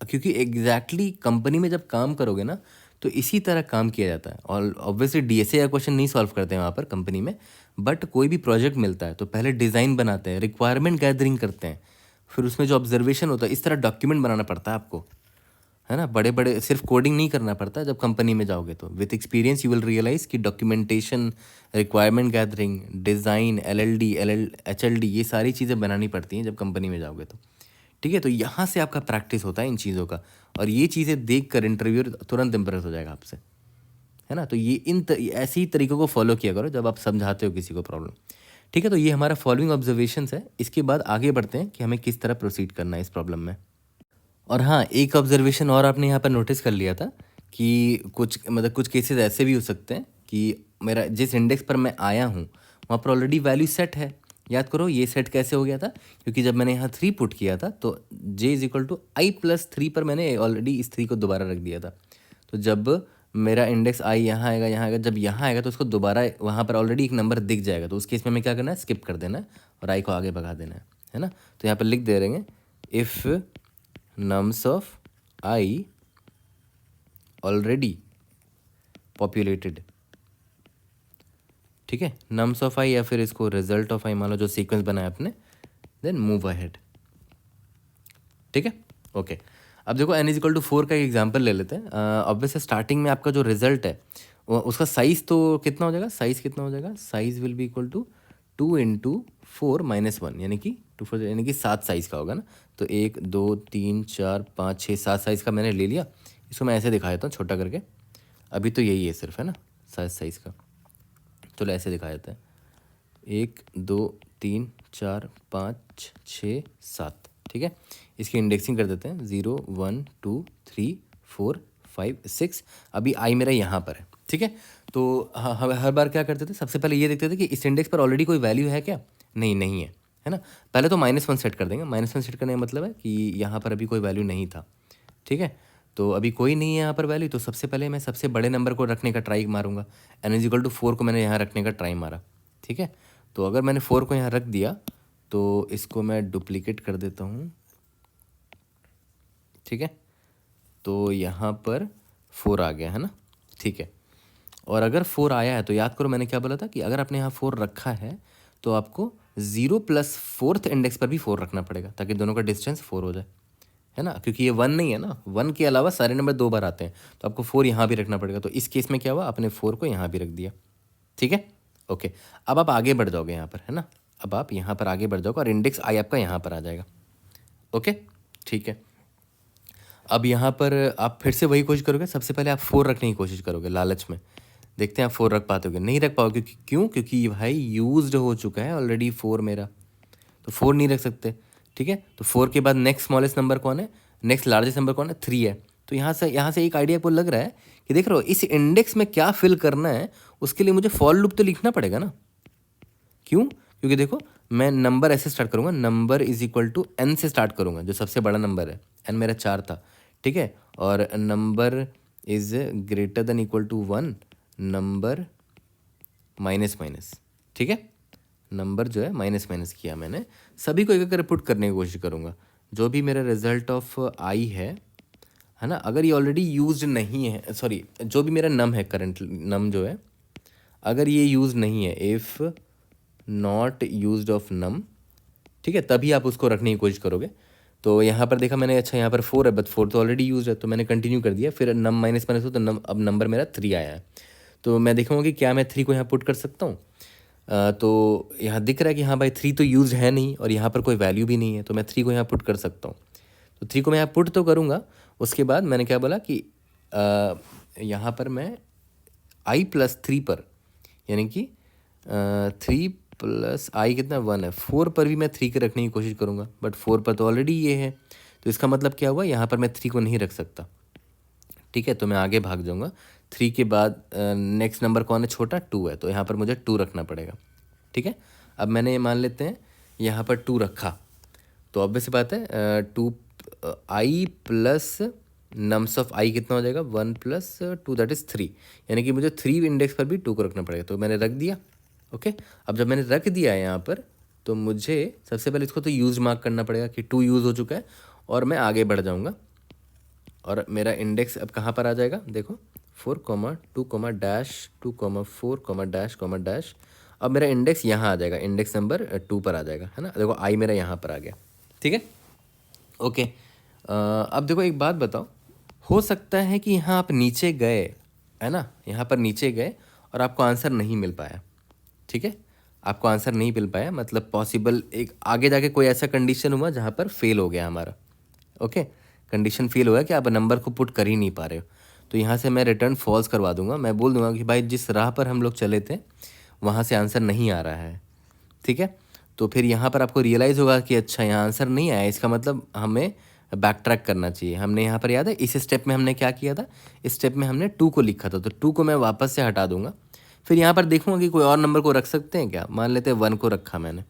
क्योंकि एग्जैक्टली कंपनी में जब काम करोगे ना तो इसी तरह काम किया जाता है। और ऑब्वियसली डीएसए या क्वेश्चन नहीं सॉल्व करते हैं वहाँ पर कंपनी में, बट कोई भी प्रोजेक्ट मिलता है तो पहले डिज़ाइन बनाते हैं, रिक्वायरमेंट गैदरिंग करते हैं, फिर उसमें जो ऑब्जर्वेशन होता है इस तरह डॉक्यूमेंट बनाना पड़ता है आपको, है ना। बड़े बड़े सिर्फ कोडिंग नहीं करना पड़ता जब कंपनी में जाओगे, तो with experience you will realize कि documentation, requirement gathering, design, HLD ये सारी चीज़ें बनानी पड़ती हैं जब कंपनी में जाओगे तो, ठीक है। तो यहाँ से आपका प्रैक्टिस होता है इन चीज़ों का, और ये चीज़ें देख कर इंटरव्यूअर तुरंत इम्प्रेस हो जाएगा आपसे, है ना। तो ये ऐसे ही तरीकों को फॉलो किया करो जब आप समझाते हो किसी को प्रॉब्लम, ठीक है। तो ये हमारा फॉलोइंग ऑब्जर्वेशंस है। इसके बाद आगे बढ़ते हैं कि हमें किस तरह प्रोसीड करना है इस प्रॉब्लम में। और हाँ, एक ऑब्जर्वेशन और आपने यहाँ पर नोटिस कर लिया था कि कुछ केसेस ऐसे भी हो सकते हैं कि मेरा जिस इंडेक्स पर मैं आया हूँ वहाँ पर ऑलरेडी वैल्यू सेट है। याद करो ये सेट कैसे हो गया था, क्योंकि जब मैंने यहाँ 3 पुट किया था तो j=i+3 पर मैंने ऑलरेडी इस 3 को दोबारा रख दिया था। तो जब मेरा इंडेक्स i यहाँ आएगा, जब यहाँ आएगा तो उसको दोबारा वहाँ पर ऑलरेडी एक नंबर दिख जाएगा, तो उस केस में हमें क्या करना है, स्किप कर देना है और i को आगे भगा देना है ना। तो यहाँ पर लिख दे रहेंगे, if nums of I already populated, ठीक है, nums of I या फिर इसको रिजल्ट ऑफ I मान लो, जो सीक्वेंस बनाया आपने, देन मूव अहेड, ठीक है। ओके, अब देखो n=4 का एक एग्जांपल ले लेते हैं। ऑब्वियसली स्टार्टिंग में आपका जो रिजल्ट है उसका साइज तो कितना हो जाएगा, size will be equal to 2 × 4 - 1 यानी कि 2 यानी कि 7 साइज़ का होगा ना। तो 1 2 3 4 5 6 7 साइज़ का मैंने ले लिया। इसको मैं ऐसे दिखा देता हूँ छोटा करके, अभी तो यही है सिर्फ, है ना, साइज़ का। चलो ऐसे दिखा देता है, 1 2 3 4 5 6 7, ठीक है। इसकी इंडेक्सिंग कर देते हैं, 0 1 2 3 4 5 6। अभी आई मेरा यहाँ पर है, ठीक है। तो हम हर बार क्या करते थे, सबसे पहले ये देखते थे कि इस इंडेक्स पर ऑलरेडी कोई वैल्यू है क्या, नहीं है ना। पहले तो -1 सेट कर देंगे। -1 सेट करने का मतलब है कि यहाँ पर अभी कोई वैल्यू नहीं था, ठीक है। तो अभी कोई नहीं है यहाँ पर वैल्यू, तो सबसे पहले मैं सबसे बड़े नंबर को रखने का ट्राई मारूंगा। n=4 को मैंने यहाँ रखने का ट्राई मारा, ठीक है। तो अगर मैंने 4 को यहाँ रख दिया तो इसको मैं डुप्लीकेट कर देता हूँ, ठीक है। तो यहाँ पर 4 आ गया, है ना, ठीक है। और अगर 4 आया है तो याद करो मैंने क्या बोला था कि अगर आपने यहाँ 4 रखा है तो आपको 0 + 4th इंडेक्स पर भी 4 रखना पड़ेगा ताकि दोनों का डिस्टेंस 4 हो जाए, है ना। क्योंकि ये 1 नहीं है ना, 1 के अलावा सारे नंबर 2 बार आते हैं, तो आपको 4 यहाँ भी रखना पड़ेगा। तो इस केस में क्या हुआ, आपने 4 को यहाँ भी रख दिया, ठीक है। ओके, अब आप आगे बढ़ जाओगे यहाँ पर, है ना। अब आप यहाँ पर आगे बढ़ जाओगे और इंडेक्स i आपका यहाँ पर आ जाएगा, ओके, ठीक है। अब यहाँ पर आप फिर से वही कोशिश करोगे, सबसे पहले आप 4 रखने की कोशिश करोगे लालच में, देखते हैं आप 4 रख पाते हो, नहीं रख पाओगे। क्यों? क्योंकि भाई यूज्ड हो चुका है ऑलरेडी 4 मेरा, तो 4 नहीं रख सकते। ठीक है, तो 4 के बाद नेक्स्ट स्मॉलेस्ट नंबर कौन है, नेक्स्ट लार्जेस्ट नंबर कौन है, 3 है। तो यहाँ से एक आइडिया आपको लग रहा है कि देख रहे हो इस इंडेक्स में क्या फिल करना है, उसके लिए मुझे फॉर लूप तो लिखना पड़ेगा ना। क्यों? क्योंकि देखो मैं नंबर ऐसे स्टार्ट करूँगा, number is equal to n से स्टार्ट करूँगा, जो सबसे बड़ा नंबर है, n मेरा 4 था। ठीक है, और number is greater than equal to 1, number minus minus. ठीक है, नंबर जो है माइनस माइनस किया मैंने, सभी को एक एक पुट करने की कोशिश करूँगा। जो भी मेरा रिजल्ट ऑफ आई है ना, अगर ये ऑलरेडी यूज्ड नहीं है, सॉरी जो भी मेरा नम है, करंट नम जो है, अगर ये यूज नहीं है, इफ़ नॉट यूज्ड ऑफ नम, ठीक है, तभी आप उसको रखने की कोशिश करोगे। तो यहाँ पर देखा मैंने, अच्छा यहाँ पर 4 है, बट 4 तो ऑलरेडी यूज है, तो मैंने कंटिन्यू कर दिया, फिर नम माइनस माइनस हो तो अब नंबर मेरा 3 आया है। तो मैं देखूँगा कि क्या मैं 3 को यहाँ पुट कर सकता हूँ। तो यहाँ दिख रहा है कि हाँ भाई 3 तो यूज है नहीं और यहाँ पर कोई वैल्यू भी नहीं है, तो मैं 3 को यहाँ पुट कर सकता हूँ। तो 3 को मैं यहाँ पुट तो करूँगा, उसके बाद मैंने क्या बोला कि यहाँ पर मैं i+3 पर, यानी कि 3 प्लस आई कितना 1 है, 4 पर भी मैं 3 के रखने की कोशिश करूँगा, बट 4 पर तो ऑलरेडी ये है, तो इसका मतलब क्या हुआ, यहाँ पर मैं 3 को नहीं रख सकता। ठीक है, तो मैं आगे भाग जाऊँगा। 3 के बाद नेक्स्ट नंबर कौन है, छोटा 2 है, तो यहाँ पर मुझे 2 रखना पड़ेगा। ठीक है, अब मैंने ये मान लेते हैं यहाँ पर 2 रखा, तो ऑब्वियस बात है 2 आई प्लस नम्स ऑफ आई कितना हो जाएगा, 1 + 2 दैट इज़ 3, यानी कि मुझे 3 इंडेक्स पर भी 2 को रखना पड़ेगा। तो मैंने रख दिया। ओके, अब जब मैंने रख दिया है यहाँ पर, तो मुझे सबसे पहले इसको तो यूज़ मार्क करना पड़ेगा कि 2 यूज़ हो चुका है, और मैं आगे बढ़ जाऊँगा और मेरा इंडेक्स अब कहाँ पर आ जाएगा, देखो 4, 2, डैश 2, 4, डैश। अब मेरा इंडेक्स यहाँ आ जाएगा, इंडेक्स नंबर 2 पर आ जाएगा, है ना। देखो आई मेरा यहाँ पर आ गया। ठीक है, ओके। अब देखो एक बात बताओ, हो सकता है कि यहाँ आप नीचे गए, है ना, यहाँ पर नीचे गए और आपको आंसर नहीं मिल पाया। ठीक है, आपको आंसर नहीं मिल पाया, मतलब पॉसिबल एक आगे जाके कोई ऐसा कंडीशन हुआ जहाँ पर फेल हो गया हमारा। ओके, कंडीशन फेल हुआ कि आप नंबर को पुट कर ही नहीं पा रहे हो, तो यहाँ से मैं रिटर्न फॉल्स करवा दूंगा। मैं बोल दूंगा कि भाई जिस राह पर हम लोग चले थे वहाँ से आंसर नहीं आ रहा है। ठीक है, तो फिर यहाँ पर आपको रियलाइज़ होगा कि अच्छा यहाँ आंसर नहीं आया, इसका मतलब हमें बैक ट्रैक करना चाहिए। हमने यहाँ पर याद है इस स्टेप में हमने क्या किया था, इस स्टेप में हमने 2 को लिखा था, तो 2 को मैं वापस से हटा दूंगा। फिर यहाँ पर देखूंगा कि कोई और नंबर को रख सकते हैं क्या, मान लेते हैं 1 को रखा मैंने।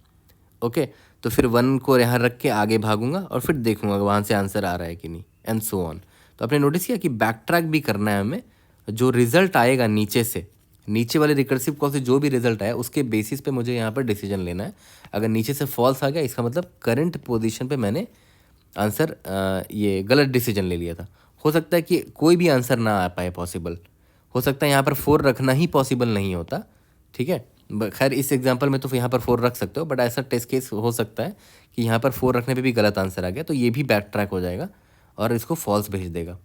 ओके, तो फिर 1 को यहाँ रख के आगे भागूंगा और फिर देखूंगा वहाँ से आंसर आ रहा है कि नहीं, एंड सो ऑन। तो आपने नोटिस किया कि बैक ट्रैक भी करना है हमें, जो रिजल्ट आएगा नीचे से, नीचे वाले रिकर्सिव कॉल से जो भी रिजल्ट आया उसके बेसिस पे मुझे यहाँ पर डिसीजन लेना है। अगर नीचे से फॉल्स आ गया, इसका मतलब करंट पोजीशन पे मैंने आंसर ये गलत डिसीजन ले लिया था। हो सकता है कि कोई भी आंसर ना आ पाए, पॉसिबल हो सकता है यहाँ पर 4 रखना ही पॉसिबल नहीं होता। ठीक है, खैर इस एग्जांपल में तो यहाँ पर 4 रख सकते हो, बट ऐसा टेस्ट केस हो सकता है कि यहाँ पर 4 रखने पे भी गलत आंसर आ गया, तो ये भी बैक ट्रैक हो जाएगा और इसको फॉल्स भेज देगा।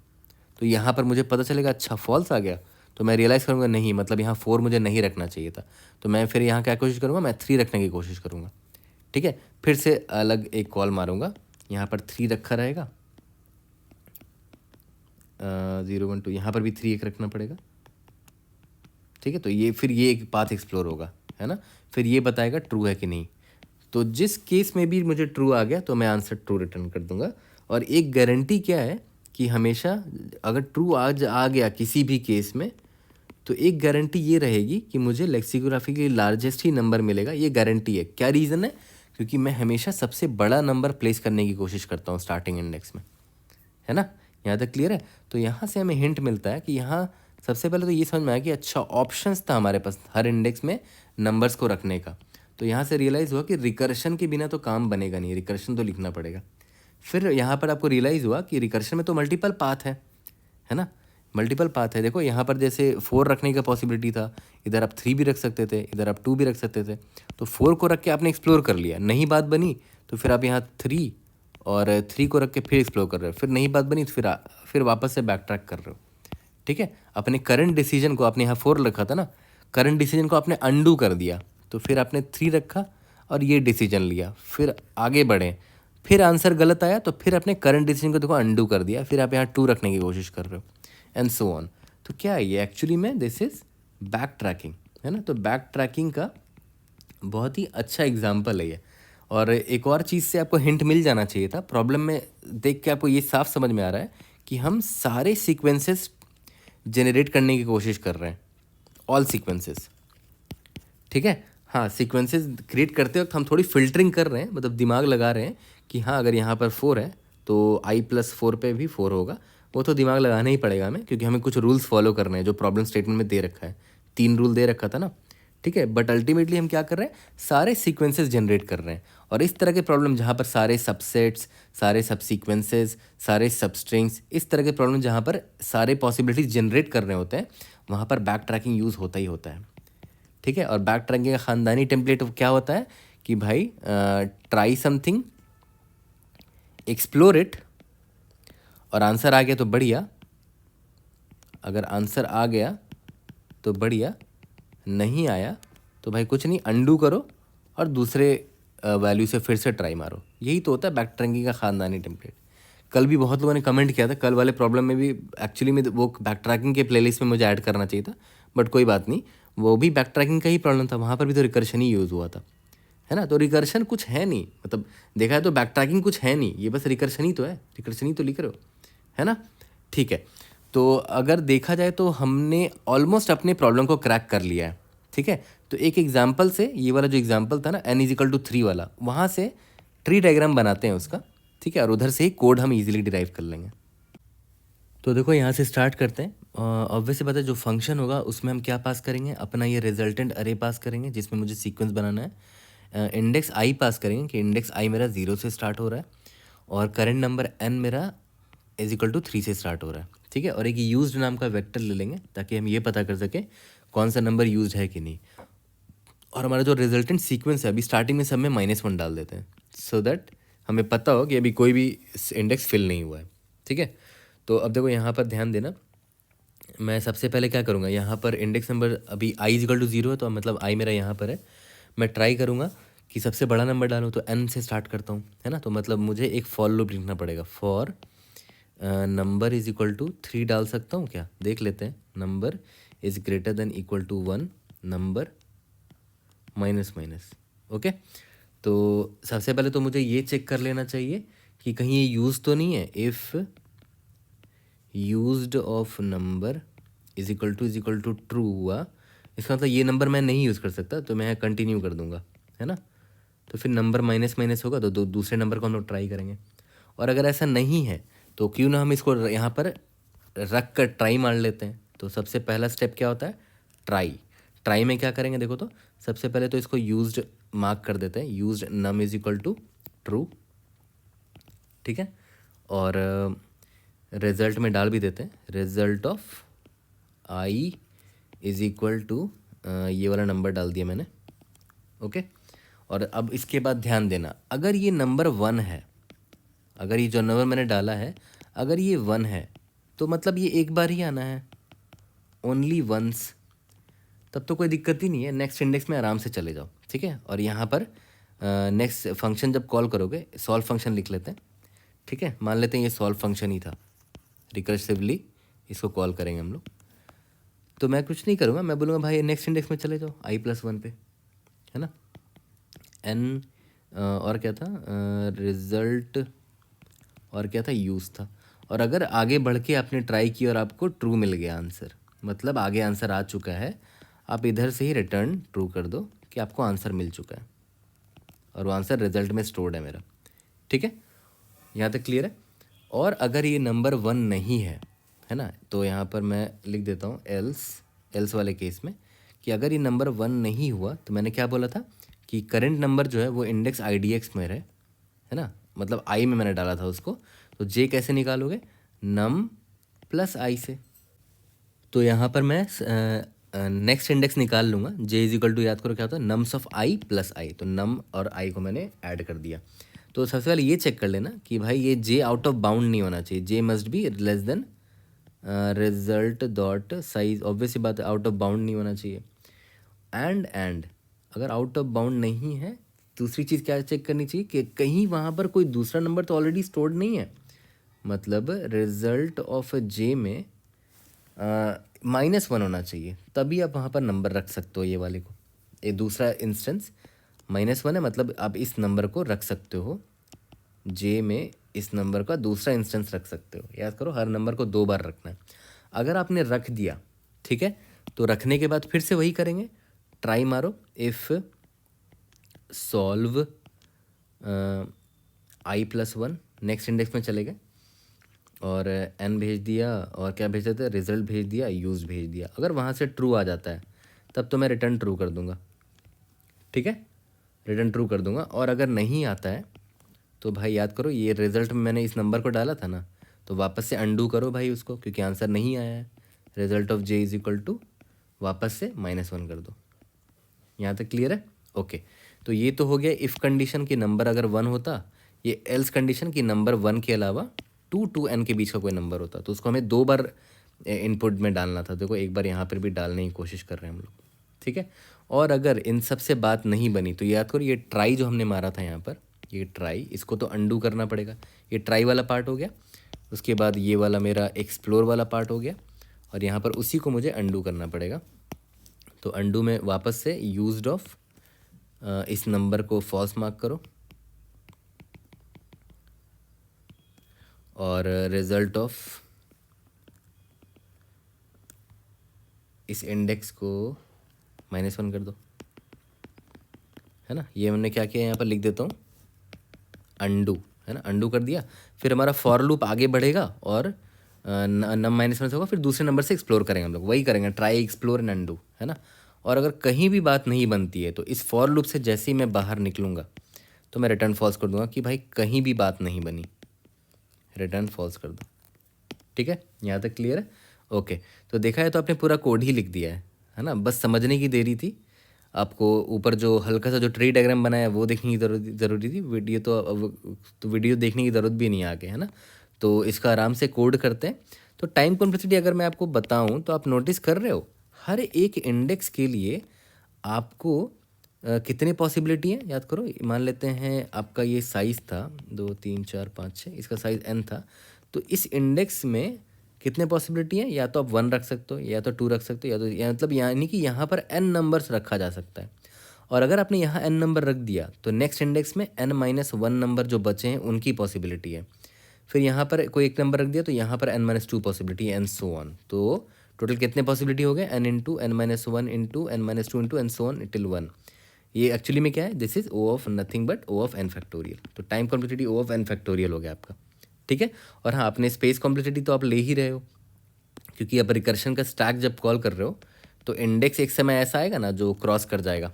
तो यहाँ पर मुझे पता चलेगा अच्छा फॉल्स आ गया, तो मैं रियलाइज़ करूँगा नहीं, मतलब यहाँ 4 मुझे नहीं रखना चाहिए था, तो मैं फिर यहाँ क्या कोशिश करूँगा, मैं 3 रखने की कोशिश करूँगा। ठीक है, फिर से अलग एक कॉल मारूँगा, यहाँ पर 3 रखा रहेगा, 0 1 2, यहाँ पर भी 3 एक रखना पड़ेगा। ठीक है, तो ये फिर ये एक पाथ एक्सप्लोर होगा, है ना, फिर ये बताएगा ट्रू है कि नहीं। तो जिस केस में भी मुझे ट्रू आ गया तो मैं आंसर ट्रू रिटर्न कर दूंगा। और एक गारंटी क्या है कि हमेशा अगर ट्रू आज आ गया किसी भी केस में, तो एक गारंटी ये रहेगी कि मुझे लेक्सिकोग्राफी के लार्जेस्ट ही नंबर मिलेगा। ये गारंटी है। क्या रीज़न है? क्योंकि मैं हमेशा सबसे बड़ा नंबर प्लेस करने की कोशिश करता हूँ स्टार्टिंग इंडेक्स में, है ना। यहाँ तक क्लियर है? तो यहाँ से हमें हिंट मिलता है कि यहाँ सबसे पहले तो ये समझ में आया कि अच्छा ऑप्शंस था हमारे पास हर इंडेक्स में नंबर्स को रखने का। तो यहाँ से रियलाइज़ हुआ कि रिकर्शन के बिना तो काम बनेगा नहीं, रिकर्शन तो लिखना पड़ेगा। फिर यहाँ पर आपको रियलाइज़ हुआ कि रिकर्शन में तो मल्टीपल पाथ है ना, मल्टीपल पाथ है। देखो यहाँ पर जैसे 4 रखने का पॉसिबिलिटी था, इधर आप 3 भी रख सकते थे, इधर आप 2 भी रख सकते थे। तो 4 को रख के आपने एक्सप्लोर कर लिया, नहीं बात बनी तो फिर आप यहाँ 3 और 3 को रख के फिर एक्सप्लोर कर रहे हो, फिर नहीं बात बनी तो फिर वापस से बैक ट्रैक कर रहे हो। ठीक है, अपने करंट डिसीजन को, आपने यहाँ 4 रखा था ना, करंट डिसीजन को आपने अंडू कर दिया, तो फिर आपने 3 रखा और ये डिसीजन लिया, फिर आगे बढ़े, फिर आंसर गलत आया तो फिर अपने करंट डिसीजन को देखो अंडू कर दिया, फिर आप यहाँ 2 रखने की कोशिश कर रहे हो एंड सो ऑन। तो क्या है ये एक्चुअली में दिस इज़ बैक ट्रैकिंग, है ना। तो बैक ट्रैकिंग का बहुत ही अच्छा एग्जाम्पल है ये। और एक और चीज़ से आपको हिंट मिल जाना चाहिए था, प्रॉब्लम में देख के आपको ये साफ समझ में आ रहा है कि हम सारे सीक्वेंसेस जनरेट करने की कोशिश कर रहे हैं, ऑल सीक्वेंसेस, ठीक है। हाँ, सीक्वेंसेस क्रिएट करते वक्त हम थोड़ी फिल्टरिंग कर रहे हैं, मतलब दिमाग लगा रहे हैं कि हाँ अगर यहाँ पर 4 है तो i+4 पे भी 4 होगा। वो तो दिमाग लगाना ही पड़ेगा हमें, क्योंकि हमें कुछ रूल्स फॉलो करने हैं जो प्रॉब्लम स्टेटमेंट में दे रखा है। 3 रूल दे रखा था ना, ठीक है। बट अल्टीमेटली हम क्या कर रहे हैं, सारे सीक्वेंसेस जनरेट कर रहे हैं। और इस तरह के प्रॉब्लम जहाँ पर सारे सबसेट्स, सारे सब सीक्वेंसेस, सारे सबस्ट्रिंग्स, इस तरह के प्रॉब्लम जहाँ पर सारे पॉसिबिलिटीज जनरेट कर रहे होते हैं, वहाँ पर बैक ट्रैकिंग यूज़ होता ही होता है, ठीक है। और बैक ट्रैकिंग का ख़ानदानी टेम्पलेट क्या होता है कि भाई ट्राई समथिंग, एक्सप्लोर इट, और आंसर आ गया तो बढ़िया, अगर आंसर आ गया तो बढ़िया, नहीं आया तो भाई कुछ नहीं, अंडू करो और दूसरे वैल्यू से फिर से ट्राई मारो। यही तो होता है बैक ट्रैकिंग का ख़ानदानी टेम्पलेट। कल भी बहुत लोगों ने कमेंट किया था, कल वाले प्रॉब्लम में भी एक्चुअली में वो बैक ट्रैकिंग के प्लेलिस्ट में मुझे ऐड करना चाहिए था, बट कोई बात नहीं, वो भी बैक ट्रैकिंग का ही प्रॉब्लम था, वहाँ पर भी तो रिकर्शन ही यूज़ हुआ था, है ना। तो रिकर्शन कुछ है नहीं, मतलब देखा है तो बैक ट्रैकिंग कुछ है नहीं, ये बस रिकर्शन ही तो है, रिकर्शन ही तो लिख रहे हो, है ना, ठीक है। तो अगर देखा जाए तो हमने ऑलमोस्ट अपने प्रॉब्लम को क्रैक कर लिया है, ठीक है। तो एक एग्जाम्पल से, ये वाला जो एग्जाम्पल था ना n=3 वाला, वहाँ से ट्री डायग्राम बनाते हैं उसका, ठीक है, और उधर से ही कोड हम इजीली डिराइव कर लेंगे। तो देखो यहाँ से स्टार्ट करते हैं। ऑब्वियसली बात है, जो फंक्शन होगा उसमें हम क्या पास करेंगे, अपना ये रिजल्टेंट अरे पास करेंगे जिसमें मुझे सीक्वेंस बनाना है। इंडेक्स आई पास करेंगे कि इंडेक्स आई मेरा 0 से स्टार्ट हो रहा है, और करेंट नंबर n मेरा =3 से स्टार्ट हो रहा है, ठीक है। और एक यूज्ड नाम का वेक्टर ले लेंगे ताकि हम ये पता कर सकें कौन सा नंबर यूज्ड है कि नहीं। और हमारा जो रिजल्टेंट सीक्वेंस है, अभी स्टार्टिंग में सब में -1 डाल देते हैं, सो दैट हमें पता हो कि अभी कोई भी इंडेक्स फिल नहीं हुआ है, ठीक है। तो अब देखो यहाँ पर ध्यान देना, मैं सबसे पहले क्या करूँगा, यहाँ पर इंडेक्स नंबर अभी i=0 है, तो मतलब i मेरा यहाँ पर है। मैं ट्राई करूँगा कि सबसे बड़ा नंबर डालूँ, तो n से स्टार्ट करता हूँ, है ना। तो मतलब मुझे एक फॉर लूप लिखना पड़ेगा, फॉर नंबर =3 डाल सकता हूँ क्या, देख लेते हैं। Number >= 1, number minus, okay. तो सबसे पहले तो मुझे ये चेक कर लेना चाहिए कि कहीं ये यूज़ तो नहीं है। If used of number == true हुआ, इसका मतलब ये नंबर मैं नहीं यूज़ कर सकता, तो मैं कंटिन्यू कर दूंगा, है ना। तो फिर नंबर माइनस होगा तो दूसरे नंबर को हम लोग ट्राई करेंगे। और अगर ऐसा नहीं है तो क्यों ना हम इसको यहाँ पर रख कर ट्राई मार लेते हैं। तो सबसे पहला स्टेप क्या होता है, ट्राई में क्या करेंगे देखो, तो सबसे पहले तो इसको यूज्ड मार्क कर देते हैं, यूज्ड नम = ट्रू, ठीक है। और रिजल्ट में डाल भी देते हैं, रिजल्ट ऑफ i = ये वाला नंबर डाल दिया मैंने, ओके। और अब इसके बाद ध्यान देना, अगर ये नंबर 1 है, अगर ये जो नंबर मैंने डाला है अगर ये 1 है, तो मतलब ये एक बार ही आना है, ओनली वंस, तब तो कोई दिक्कत ही नहीं है, नेक्स्ट इंडेक्स में आराम से चले जाओ, ठीक है। और यहाँ पर नेक्स्ट फंक्शन जब कॉल करोगे, सॉल्व फंक्शन लिख लेते हैं, ठीक है। मान लेते हैं ये सॉल्व फंक्शन ही था, रिकर्सिवली इसको कॉल करेंगे हम लोग। तो मैं कुछ नहीं करूँगा, मैं बोलूँगा भाई नेक्स्ट इंडेक्स में चले जाओ i+1 पे, है ना। n और क्या था, रिज़ल्ट और क्या था, यूज़ था। और अगर आगे बढ़ के आपने ट्राई किया और आपको ट्रू मिल गया आंसर, मतलब आगे आंसर आ चुका है, आप इधर से ही रिटर्न ट्रू कर दो कि आपको आंसर मिल चुका है और वो आंसर रिजल्ट में स्टोर्ड है मेरा, ठीक है। यहाँ तक क्लियर है। और अगर ये नंबर 1 नहीं है ना, तो यहाँ पर मैं लिख देता हूँ एल्स वाले केस में कि अगर ये नंबर 1 नहीं हुआ, तो मैंने क्या बोला था कि करेंट नंबर जो है वो इंडेक्स IDX में है ना, मतलब i में मैंने डाला था उसको। तो j कैसे निकालोगे, num + i से। तो यहाँ पर मैं नेक्स्ट इंडेक्स निकाल लूँगा, j याद करो क्या होता है, नम्स ऑफ i + i, तो नम और i को मैंने ऐड कर दिया। तो सबसे पहले ये चेक कर लेना कि भाई ये j आउट ऑफ बाउंड नहीं होना चाहिए, j must be less than result dot size, obviously बात है आउट ऑफ बाउंड नहीं होना चाहिए। एंड अगर आउट ऑफ बाउंड नहीं है दूसरी चीज़ क्या चेक करनी चाहिए कि कहीं वहाँ पर कोई दूसरा नंबर तो ऑलरेडी स्टोर्ड नहीं है। मतलब रिजल्ट ऑफ जे में -1 होना चाहिए, तभी आप वहाँ पर नंबर रख सकते हो ये वाले को। ये दूसरा इंस्टेंस -1 है, मतलब आप इस नंबर को रख सकते हो जे में, इस नंबर का दूसरा इंस्टेंस रख सकते हो। याद करो हर नंबर को 2 बार रखना है। अगर आपने रख दिया, ठीक है, तो रखने के बाद फिर से वही करेंगे, ट्राई मारो, if solve i+1, next index में चले गए और n भेज दिया और क्या भेज देते, रिजल्ट भेज दिया, यूज भेज दिया। अगर वहाँ से ट्रू आ जाता है तब तो मैं रिटर्न ट्रू कर दूंगा, ठीक है, रिटर्न ट्रू कर दूंगा। और अगर नहीं आता है तो भाई याद करो ये रिजल्ट में मैंने इस नंबर को डाला था ना, तो वापस से अंडू करो भाई उसको, क्योंकि आंसर नहीं आया है। Result of J is equal to वापस से -1 कर दो। यहाँ तक क्लियर है? ओके, तो ये तो हो गया इफ़ कंडीशन कि नंबर अगर 1 होता, ये एल्स कंडीशन कि नंबर 1 के अलावा 2 के बीच का कोई नंबर होता, तो उसको हमें 2 बार इनपुट में डालना था। देखो एक बार यहाँ पर भी डालने की कोशिश कर रहे हैं हम लोग, ठीक है। और अगर इन सब से बात नहीं बनी तो याद करो ये ट्राई जो हमने मारा था यहाँ पर, ये ट्राई, इसको तो अंडू करना पड़ेगा। ये ट्राई वाला पार्ट हो गया, उसके बाद ये वाला मेरा एक्सप्लोर वाला पार्ट हो गया, और यहाँ पर उसी को मुझे अंडू करना पड़ेगा। तो अंडू में वापस से यूज्ड ऑफ इस नंबर को फॉल्स मार्क करो और रिजल्ट ऑफ इस इंडेक्स को -1 कर दो, है ना। ये हमने क्या किया यहाँ पर लिख देता हूँ, अंडू, है ना, अंडू कर दिया। फिर हमारा फॉर लूप आगे बढ़ेगा और नम -1 होगा, फिर दूसरे नंबर से एक्सप्लोर करेंगे हम लोग, वही करेंगे, ट्राई एक्सप्लोर एंड अंडू, है ना। और अगर कहीं भी बात नहीं बनती है तो इस फॉर लूप से जैसे ही मैं बाहर निकलूँगा तो मैं रिटर्न फॉल्स कर दूंगा कि भाई कहीं भी बात नहीं बनी, रिटर्न फॉल्स कर दो, ठीक है। यहाँ तक क्लियर है? ओके, तो देखा है तो आपने पूरा कोड ही लिख दिया है ना, बस समझने की देरी थी आपको। ऊपर जो हल्का सा जो ट्री डायग्राम बनाया वो देखने की ज़रूरी थी, वीडियो तो वीडियो देखने की ज़रूरत भी नहीं आगे, है ना। तो इसका आराम से कोड करते हैं। तो टाइम कॉम्प्लेक्सिटी अगर मैं आपको बताऊं तो आप नोटिस कर रहे हो हर एक इंडेक्स के लिए आपको कितनी पॉसिबिलिटी है, याद करो। मान लेते हैं आपका ये साइज़ था 2 3 4 5 6, इसका साइज़ n था, तो इस इंडेक्स में कितने पॉसिबिलिटी है, या तो आप 1 रख सकते हो, या तो 2 रख सकते हो, या तो मतलब यानी कि यहाँ पर n नंबर्स रखा जा सकता है। और अगर आपने यहाँ n नंबर रख दिया तो नेक्स्ट इंडेक्स में n-1 नंबर जो बचे हैं उनकी पॉसिबिलिटी है। फिर यहाँ पर कोई एक नंबर रख दिया तो यहाँ पर n-2 पॉसिबिलिटी है, एंड सो ऑन। तो टोटल कितने पॉसिबिलिटी हो गए, n into n-1 into n-2 into and so on till 1। ये एक्चुअली में क्या है, this is O of nothing but O of n factorial. तो time complexity O of n factorial हो गया आपका, ठीक है। और हाँ, अपने स्पेस कॉम्प्लेक्सिटी तो आप ले ही रहे हो, क्योंकि आप रिकर्शन का स्टैक जब कॉल कर रहे हो तो इंडेक्स एक समय ऐसा आएगा ना जो क्रॉस कर जाएगा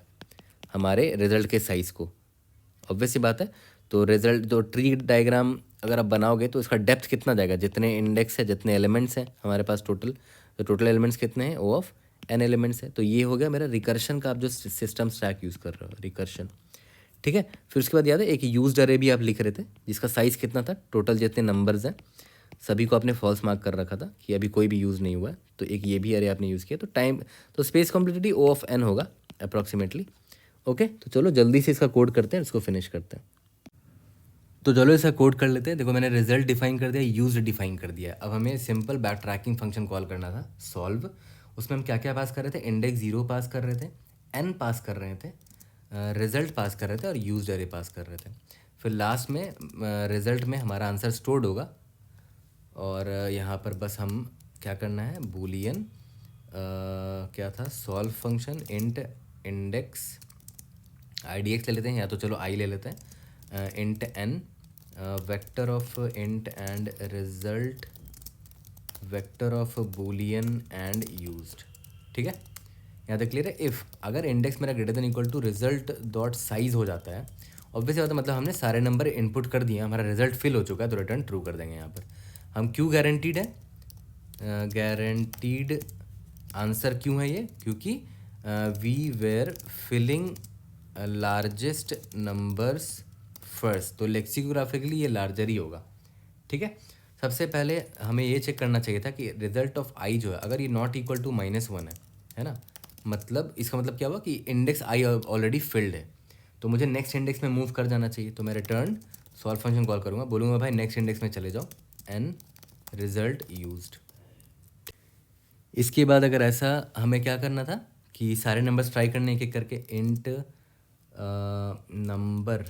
हमारे रिजल्ट के साइज़ को, ऑब्वियस सी बात है। तो रिजल्ट जो ट्री डायग्राम अगर आप बनाओगे तो इसका डेप्थ कितना जाएगा, जितने इंडेक्स है, जितने एलिमेंट्स हैं हमारे पास टोटल, तो टोटल एलिमेंट्स कितने हैं, ओ ऑफ n एलिमेंट्स है। तो ये हो गया मेरा रिकर्शन का आप जो सिस्टम स्टैक यूज़ कर रहे हो, रिकर्शन, ठीक है। फिर उसके बाद याद है एक यूज्ड अरे भी आप लिख रहे थे, जिसका साइज़ कितना था, टोटल जितने नंबर्स हैं सभी को आपने फॉल्स मार्क कर रखा था कि अभी कोई भी यूज़ नहीं हुआ है, तो एक ये भी अरे आपने यूज़ किया। तो टाइम, तो space complexity O of n होगा अप्रॉक्सीमेटली। ओके, तो चलो जल्दी से इसका कोड करते हैं, इसको फिनिश करते हैं। तो चलो इसका कोड कर लेते हैं। देखो मैंने रिजल्ट डिफाइन कर दिया, यूज डिफाइन कर दिया। अब हमें simple back tracking function call करना था, सॉल्व। उसमें हम क्या क्या पास कर रहे थे, इंडेक्स 0 पास कर रहे थे, n पास कर रहे थे, रिजल्ट पास कर रहे थे और यूज अरे पास कर रहे थे। फिर लास्ट में रिजल्ट में हमारा आंसर स्टोर्ड होगा, और यहाँ पर बस हम क्या करना है, बूलियन क्या था, solve function int index IDX ले लेते हैं, या तो चलो आई ले लेते हैं, int n vector of int and result vector of Boolean and used, ठीक है। यहाँ तक क्लियर है। इफ़ अगर इंडेक्स मेरा greater than equal to result dot size हो जाता है, ऑब्वियसली बात है, मतलब हमने सारे नंबर इनपुट कर दिए, हमारा रिजल्ट फिल हो चुका है, तो रिटर्न ट्रू कर देंगे। यहाँ पर हम क्यों गारंटीड है, गारंटीड आंसर क्यों है ये, क्योंकि we were filling largest numbers first, तो लेक्सिकोग्राफिकली ये लार्जर ही होगा, ठीक है। सबसे पहले हमें ये चेक करना चाहिए था कि रिजल्ट ऑफ आई जो है, अगर ये नॉट इक्वल टू -1 है ना, मतलब इसका मतलब क्या हुआ कि इंडेक्स आई ऑलरेडी फिल्ड है। तो मुझे नेक्स्ट इंडेक्स में मूव कर जाना चाहिए, तो मैं रिटर्न सॉल्व फंक्शन कॉल करूँगा, बोलूँगा भाई नेक्स्ट इंडेक्स में चले जाओ एन रिजल्ट यूज्ड। इसके बाद अगर ऐसा हमें क्या करना था कि सारे नंबर्स ट्राई करने एक एक करके, इंट नंबर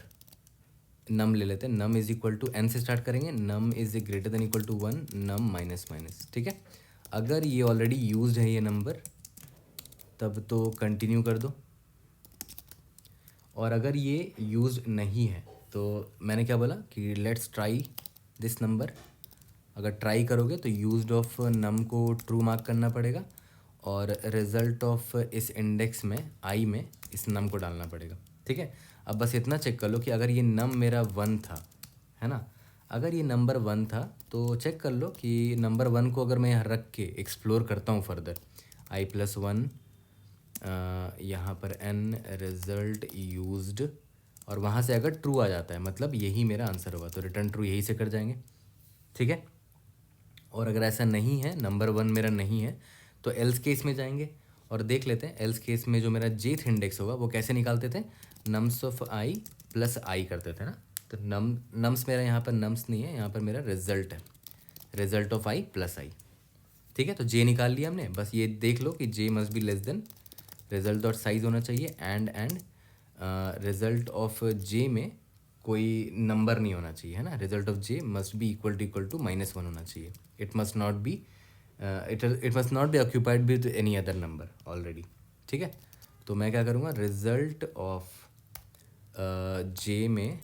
नम ले लेते हैं, num is equal to N से स्टार्ट करेंगे, num is greater than equal to 1, num minus minus, ठीक है। अगर ये ऑलरेडी यूज्ड है ये नंबर तब तो कंटिन्यू कर दो, और अगर ये यूज्ड नहीं है तो मैंने क्या बोला कि लेट्स ट्राई दिस नंबर। अगर ट्राई करोगे तो यूज्ड ऑफ नम को ट्रू मार्क करना पड़ेगा, और रिजल्ट ऑफ इस इंडेक्स में आई में इस नम को डालना पड़ेगा, ठीक है। अब बस इतना चेक कर लो कि अगर ये नम मेरा 1 था, है ना, अगर ये नंबर 1 था तो चेक कर लो कि नंबर 1 को अगर मैं यहाँ रख के एक्सप्लोर करता हूँ फर्दर, i+1 यहाँ पर n रिजल्ट यूज्ड, और वहाँ से अगर ट्रू आ जाता है मतलब यही मेरा आंसर होगा, तो रिटर्न ट्रू यही से कर जाएंगे, ठीक है। और अगर ऐसा नहीं है, नंबर 1 मेरा नहीं है, तो एल्स केस में जाएंगे और देख लेते हैं एल्स केस में जो मेरा जेथ इंडेक्स होगा वो कैसे निकालते थे, नम्स ऑफ आई प्लस आई करते थे ना। तो नम्स मेरा यहाँ पर नम्स नहीं है, यहाँ पर मेरा रिजल्ट है, रिजल्ट ऑफ आई प्लस आई, ठीक है। तो जे निकाल लिया हमने, बस ये देख लो कि J must be less than result dot size होना चाहिए, एंड रिजल्ट ऑफ जे में कोई नंबर नहीं होना चाहिए, है ना। Result of J must be equal to -1 होना चाहिए, it must not be it must not be occupied with any other number already, ठीक है। तो मैं क्या करूँगा, रिजल्ट ऑफ जे में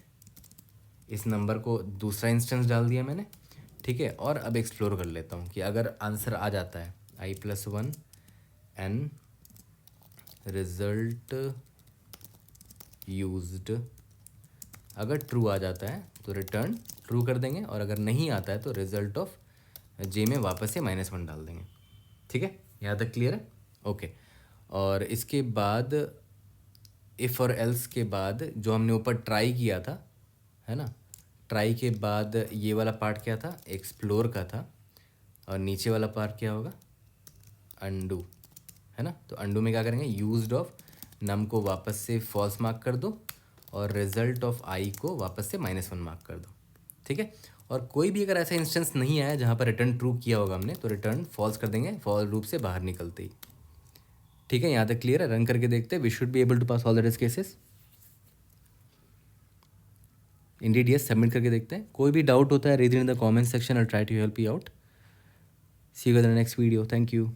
इस नंबर को दूसरा इंस्टेंस डाल दिया मैंने, ठीक है। और अब एक्सप्लोर कर लेता हूँ कि अगर आंसर आ जाता है i+1 n रिजल्ट यूज्ड, अगर ट्रू आ जाता है तो रिटर्न ट्रू कर देंगे, और अगर नहीं आता है तो रिजल्ट ऑफ जे में वापस से -1 डाल देंगे, ठीक है। यहाँ तक क्लियर है, ओके। और इसके बाद इफ़ और एल्स के बाद जो हमने ऊपर ट्राई किया था, है ना, ट्राई के बाद ये वाला पार्ट क्या था, एक्सप्लोर का था, और नीचे वाला पार्ट क्या होगा, अंडू, है ना। तो अंडू में क्या करेंगे, यूज्ड ऑफ नम को वापस से फॉल्स मार्क कर दो, और रिजल्ट ऑफ आई को वापस से -1 मार्क कर दो, ठीक है। और कोई भी अगर ऐसा इंस्टेंस नहीं आया जहाँ पर रिटर्न ट्रू किया होगा हमने, तो रिटर्न फॉल्स कर देंगे फॉल लूप से बाहर निकलते ही, ठीक है। यहाँ तक क्लियर है, रन करके देखते हैं, we should be able to pass all the test cases. Indeed yes, submit करके देखते हैं। कोई भी डाउट होता है read in the comment section, I try to help you out. See you in the next video, thank you.